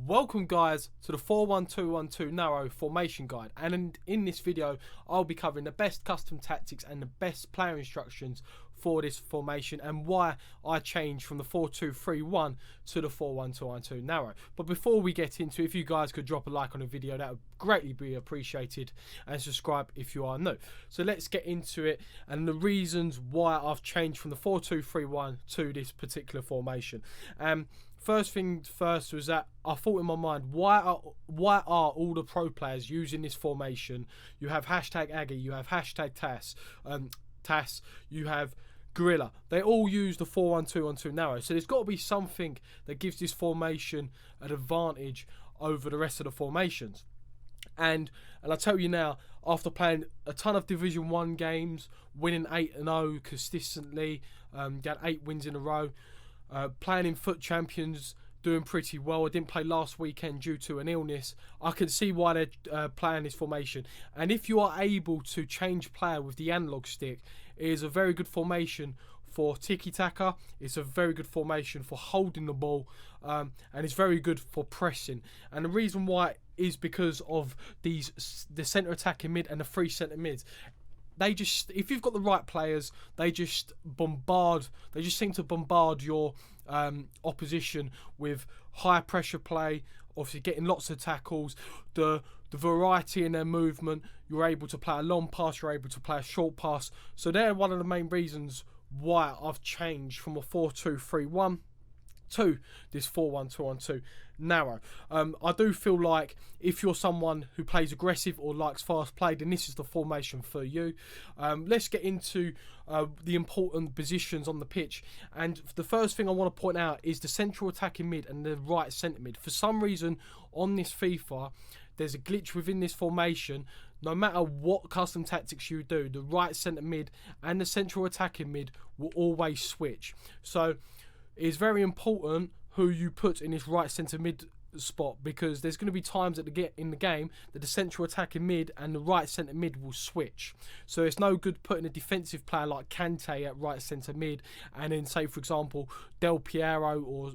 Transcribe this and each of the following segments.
Welcome guys to the 4-1-2-1-2 narrow formation guide, and in this video I'll be covering the best custom tactics and the best player instructions for this formation and why I changed from the 4-2-3-1 to the 4-1-2-1-2 narrow. But before we get into it, if you guys could drop a like on the video, that would greatly be appreciated, and subscribe if you are new. So let's get into it and the reasons why I've changed from the 4-2-3-1 to this particular formation. First thing first was that I thought in my mind, why are all the pro players using this formation? You have hashtag Aggie, you have hashtag TAS, you have Gorilla. They all use the 4-1-2-1-2 narrow. So there's got to be something that gives this formation an advantage over the rest of the formations. And I tell you now, after playing a ton of Division 1 games, winning 8-0 consistently, got 8 wins in a row, playing in Foot Champions, doing pretty well. I didn't play last weekend due to an illness. I can see why they're playing this formation. And if you are able to change player with the analog stick, it is a very good formation for tiki-taka. It's a very good formation for holding the ball, and it's very good for pressing. And the reason why is because of the centre attacking mid and the 3 centre mids. They just, if you've got the right players, they just seem to bombard your opposition with high pressure play, obviously getting lots of tackles, the variety in their movement. You're able to play a long pass, you're able to play a short pass. So they're one of the main reasons why I've changed from a 4-2-3-1 to this 4-1-2-1-2 narrow. I do feel like if you're someone who plays aggressive or likes fast play, then this is the formation for you. Let's get into the important positions on the pitch. And the first thing I want to point out is the central attacking mid and the right centre mid. For some reason on this FIFA, there's a glitch within this formation. No matter what custom tactics you do, the right centre mid and the central attacking mid will always switch. So it's very important who you put in this right centre mid spot, because there's going to be times in the game that the central attacking mid and the right centre mid will switch. So it's no good putting a defensive player like Kante at right centre mid and then, say for example, Del Piero or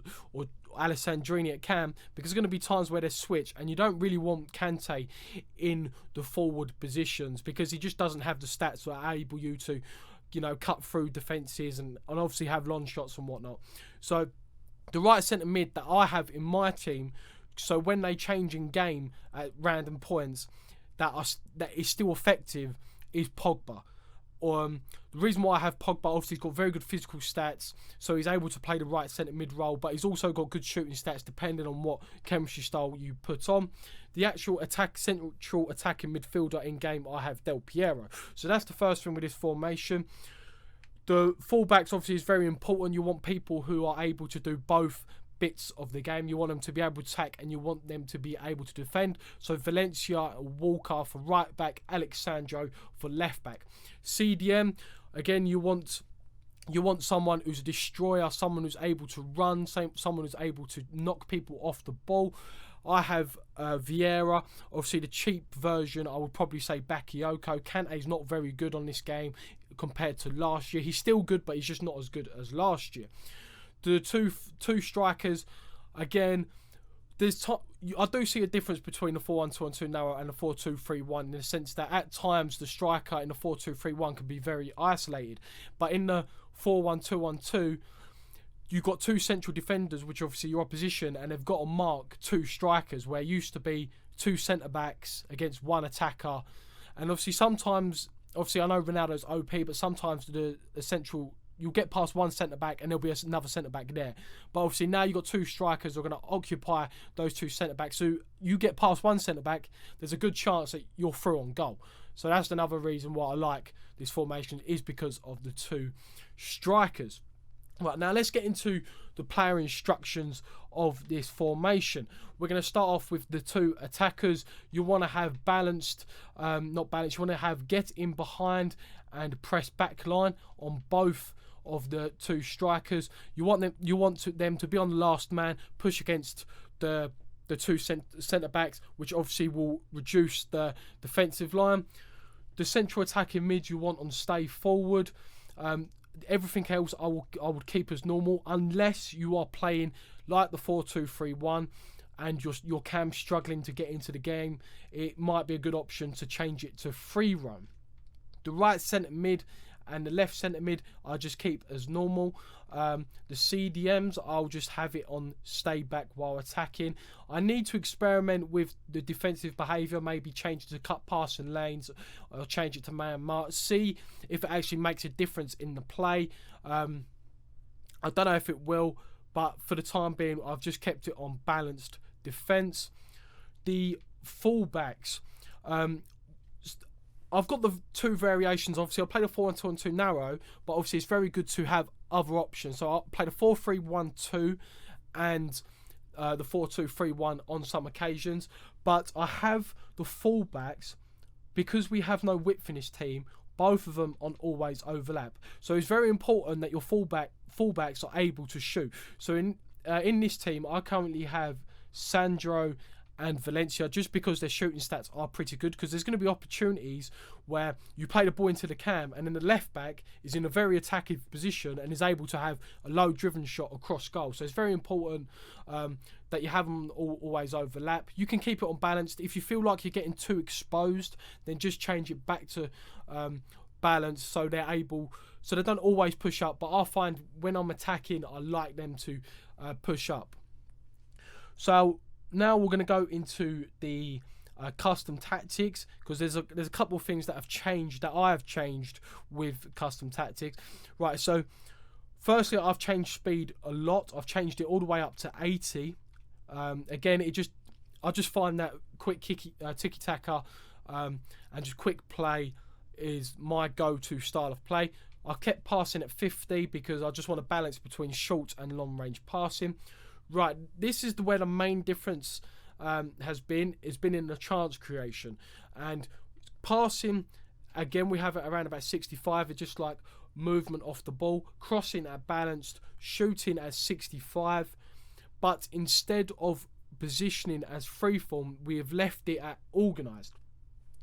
Alessandrini at cam, because there's going to be times where they switch, and you don't really want Kante in the forward positions because he just doesn't have the stats that are able you to, you know, cut through defences and obviously have long shots and whatnot. So the right centre mid that I have in my team, so when they change in game at random points, that is still effective, is Pogba. The reason why I have Pogba, obviously he's got very good physical stats, so he's able to play the right centre mid role, but he's also got good shooting stats depending on what chemistry style you put on. The actual central attacking midfielder in game, I have Del Piero. So that's the first thing with this formation. The fullbacks obviously is very important. You want people who are able to do both bits of the game. You want them to be able to attack and you want them to be able to defend. So Valencia, Walker for right back, Alexandro for left back. CDM, again, you want someone who's a destroyer, someone who's able to run, someone who's able to knock people off the ball. I have Vieira, obviously the cheap version. I would probably say Bakayoko. Kante's not very good on this game compared to last year. He's still good, but he's just not as good as last year. The two strikers, again, I do see a difference between the 4-1-2-1-2 narrow and the 4-2-3-1 in the sense that at times the striker in the 4-2-3-1 can be very isolated, but in the 4-1-2-1-2 you've got 2 central defenders, which are obviously your opposition, and they've got to mark 2 strikers, where it used to be 2 centre backs against 1 attacker. And obviously sometimes, obviously I know Ronaldo's OP, but sometimes the central, you'll get past 1 centre back and there'll be another centre back there. But obviously now you've got 2 strikers who are going to occupy those 2 centre backs. So you get past 1 centre back, there's a good chance that you're through on goal. So that's another reason why I like this formation, is because of the 2 strikers. Right, now let's get into the player instructions of this formation. We're going to start off with the 2 attackers. You want to have balanced, not balanced, you want to have get in behind and press back line on both of the 2 strikers. You want them to be on the last man, push against the 2 centre backs, which obviously will reduce the defensive line. The central attacking mid you want on stay forward. Everything else I would keep as normal, unless you are playing like the 4-2-3-1 and your cam struggling to get into the game, it might be a good option to change it to free roam. The right centre mid and the left centre mid I just keep as normal. The CDMs I'll just have it on stay back while attacking. I need to experiment with the defensive behaviour, maybe change it to cut passing lanes or change it to man mark, see if it actually makes a difference in the play. I don't know if it will, but for the time being I've just kept it on balanced defence. The fullbacks, I've got the two variations. Obviously I'll play the 4-1-2-1-2 narrow, but obviously it's very good to have other options. So I'll play the 4-3-1-2 and the 4-2-3-1 on some occasions. But I have the fullbacks, because we have no width in this team, both of them on always overlap. So it's very important that your fullbacks are able to shoot. So in this team I currently have Sandro and Valencia, just because their shooting stats are pretty good, because there's going to be opportunities where you play the ball into the cam and then the left back is in a very attacking position and is able to have a low driven shot across goal. So it's very important that you have them always overlap. You can keep it on balanced. If you feel like you're getting too exposed, then just change it back to balance, so they're able, so they don't always push up. But I find when I'm attacking, I like them to push up. So now we're going to go into the custom tactics, because there's a couple of things that have changed, that I have changed with custom tactics. Right, so firstly I've changed speed a lot. I've changed it all the way up to 80. Again, I just find that quick tiki-taka and just quick play is my go-to style of play. I kept passing at 50 because I just want to balance between short and long range passing. Right, this is where the main difference has been in the chance creation. And passing, again, we have it around about 65. It's just like movement off the ball. Crossing at balanced, shooting at 65. But instead of positioning as freeform, we have left it at organised.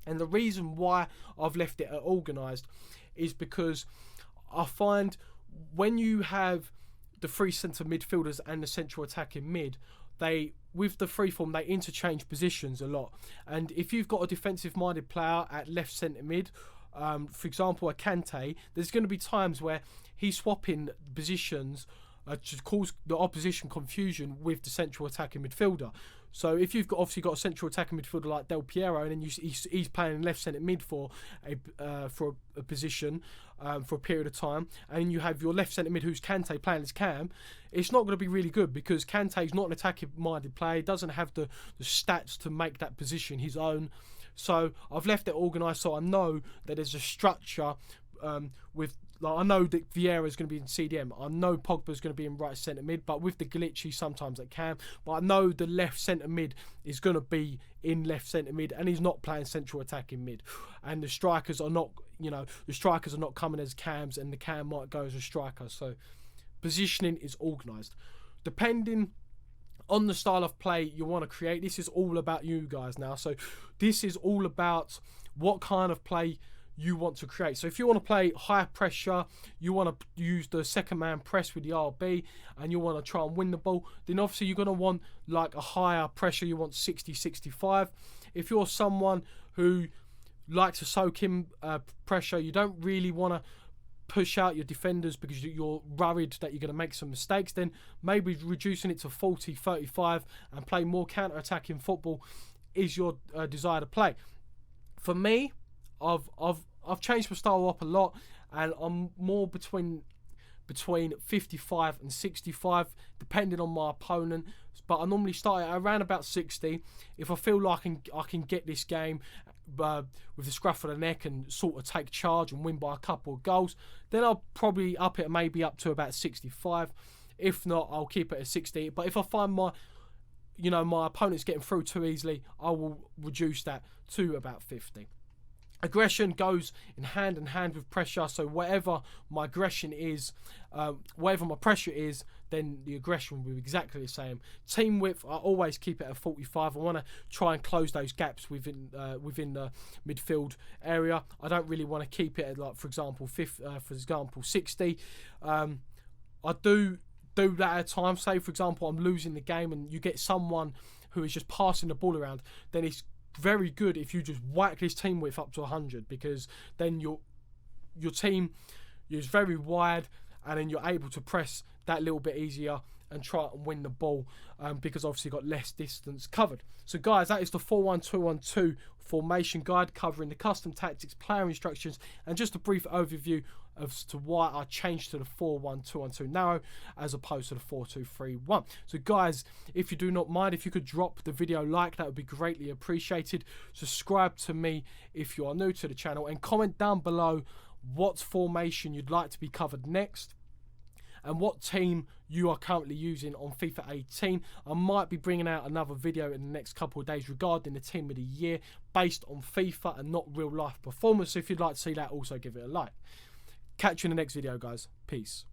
And the reason why I've left it at organised is because I find when you have the three centre midfielders and the central attacking mid, with the freeform, they interchange positions a lot. And if you've got a defensive minded player at left centre mid, for example a Kante, there's going to be times where he's swapping positions to cause the opposition confusion with the central attacking midfielder. So if you've obviously got a central attacking midfielder like Del Piero, and then he's playing left centre mid for a position for a period of time, and you have your left centre mid who's Kante playing as Cam, it's not going to be really good, because Kante's not an attacking minded player. He doesn't have the stats to make that position his own. So I've left it organised, so I know that there's a structure with. Like, I know that Vieira's going to be in CDM. I know Pogba's going to be in right centre mid, but with the glitchy sometimes it can. But I know the left centre mid is going to be in left centre mid, and he's not playing central attacking mid. And the strikers are not, coming as cams, and the cam might go as a striker. So positioning is organised. Depending on the style of play you want to create, this is all about you guys now. So this is all about what kind of play you want to create. So if you want to play high pressure, you want to use the second man press with the RB, and you want to try and win the ball, then obviously you're going to want like a higher pressure. You want 60-65. If you're someone who likes to soak in pressure, you don't really want to push out your defenders because you're worried that you're going to make some mistakes, then maybe reducing it to 40-35 and play more counter-attacking football is your desire to play. For me, I've changed my style up a lot, and I'm more between 55 and 65 depending on my opponent, but I normally start at around about 60. If I feel like I can get this game with the scruff of the neck and sort of take charge and win by a couple of goals, then I'll probably up it maybe up to about 65. If not, I'll keep it at 60. But if I find my opponent's getting through too easily, I will reduce that to about 50. Aggression goes in hand with pressure, so whatever my aggression is, whatever my pressure is, then the aggression will be exactly the same. Team width, I always keep it at 45. I want to try and close those gaps within the midfield area. I don't really want to keep it at, like, for example, 60. I do that at times. Say, for example, I'm losing the game and you get someone who is just passing the ball around, then it's very good if you just whack this team width up to 100, because then your team is very wide, and then you're able to press that little bit easier and try and win the ball, because obviously you've got less distance covered. So guys, that is the 4-1-2-1-2 formation guide, covering the custom tactics, player instructions, and just a brief overview as to why I changed to the 4-1-2-1-2 narrow as opposed to the 4-2-3-1. So guys, if you do not mind, if you could drop the video like, that would be greatly appreciated. Subscribe to me if you are new to the channel, and comment down below what formation you'd like to be covered next, and what team you are currently using on FIFA 18. I might be bringing out another video in the next couple of days regarding the team of the year based on FIFA and not real life performance. So if you'd like to see that, also give it a like. Catch you in the next video, guys. Peace.